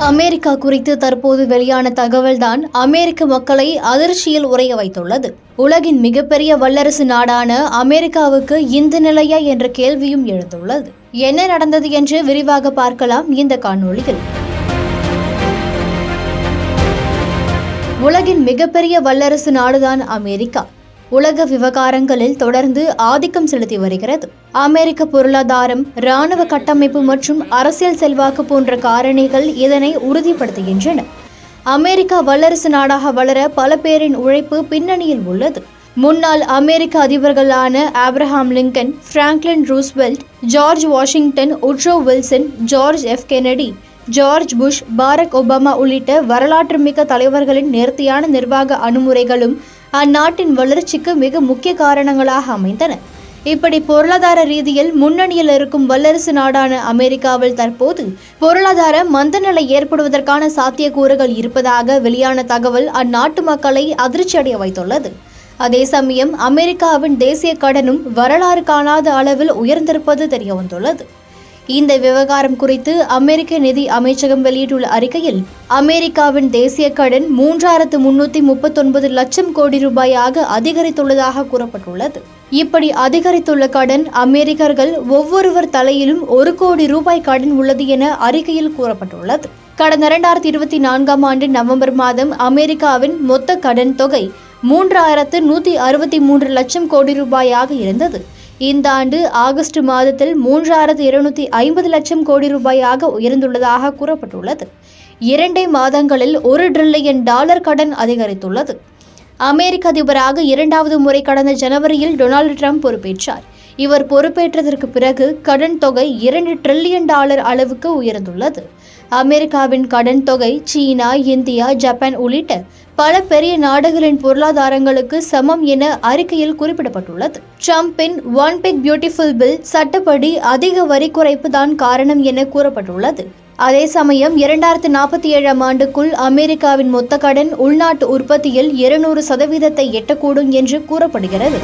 America குறித்து தற்போது வெளியான தகவல்தான் அமெரிக்க மக்களை அதிர்ச்சியில் உறைய வைத்துள்ளது. உலகின் மிகப்பெரிய வல்லரசு நாடான அமெரிக்காவுக்கு இந்த நிலையா என்ற கேள்வியும் எழுந்துள்ளது. என்ன நடந்தது என்று விரிவாக பார்க்கலாம் இந்த காணொளியில். உலகின் மிகப்பெரிய வல்லரசு நாடுதான் அமெரிக்கா. உலக விவகாரங்களில் தொடர்ந்து ஆதிக்கம் செலுத்தி வருகிறது. அமெரிக்க பொருளாதாரம், இராணுவ கட்டமைப்பு மற்றும் அரசியல் செல்வாக்கு போன்ற காரணிகள் இதனை உறுதிப்படுத்துகின்றன. அமெரிக்கா வல்லரசு நாடாக வளர பல பேரின் உழைப்பு பின்னணியில் உள்ளது. முன்னாள் அமெரிக்க அதிபர்களான Abraham Lincoln, Franklin Roosevelt, George Washington, Woodrow Wilson, George F Kennedy, George Bush, Barack Obama உள்ளிட்ட வரலாற்றுமிக்க தலைவர்களின் நேர்த்தியான நிர்வாக அணுகுமுறைகளும் அந்நாட்டின் வளர்ச்சிக்கு மிக முக்கிய காரணங்களாக அமைந்தன. இப்படி பொருளாதார ரீதியில் முன்னணியில் இருக்கும் வல்லரசு நாடான அமெரிக்காவில் தற்போது பொருளாதார மந்தநிலை ஏற்படுவதற்கான சாத்தியக்கூறுகள் இருப்பதாக வெளியான தகவல் அந்நாட்டு மக்களை அதிர்ச்சியடைய வைத்துள்ளது. அதே சமயம் அமெரிக்காவின் தேசிய கடனும் வரலாறு காணாத அளவில் உயர்ந்திருப்பது தெரியவந்துள்ளது. இந்த விவகாரம் குறித்து அமெரிக்க நிதி அமைச்சகம் வெளியிட்டுள்ள அறிக்கையில், அமெரிக்காவின் தேசிய கடன் 3339 லட்சம் கோடி ரூபாயாக அதிகரித்துள்ளதாக கூறப்பட்டுள்ளது. இப்படி அதிகரித்துள்ள கடன் அமெரிக்கர்கள் ஒவ்வொருவர் தலையிலும் 1 கோடி ரூபாய் கடன் உள்ளது என அறிக்கையில் கூறப்பட்டுள்ளது. கடந்த 2024ஆம் ஆண்டு நவம்பர் மாதம் அமெரிக்காவின் மொத்த கடன் தொகை 3163 லட்சம் கோடி ரூபாயாக இருந்தது. இந்த ஆண்டு ஆகஸ்ட் மாதத்தில் 3250 லட்சம் கோடி ரூபாயாக உயர்ந்துள்ளதாக கூறப்பட்டுள்ளது. 2 மாதங்களில் $1 டிரில்லியன் கடன் அதிகரித்துள்ளது. அமெரிக்க அதிபராக 2வது முறை கடந்த ஜனவரியில் டொனால்டு ட்ரம்ப் பொறுப்பேற்றார். இவர் பொறுப்பேற்றதற்கு பிறகு கடன் தொகை $2 டிரில்லியன் அளவுக்கு உயர்ந்துள்ளது. அமெரிக்காவின் கடன் தொகை சீனா, இந்தியா, ஜப்பான் உள்ளிட்ட பல பெரிய நாடுகளின் பொருளாதாரங்களுக்கு சமம் என அறிக்கையில் குறிப்பிடப்பட்டுள்ளது. ட்ரம்பின் ஒன் பிக் பியூட்டிஃபுல் பில் சட்டப்படி அதிக வரி குறைப்பு தான் காரணம் என கூறப்பட்டுள்ளது. அதே சமயம் 2047ஆம் ஆண்டுக்குள் அமெரிக்காவின் மொத்த கடன் உள்நாட்டு உற்பத்தியில் 200% எட்டக்கூடும் என்று கூறப்படுகிறது.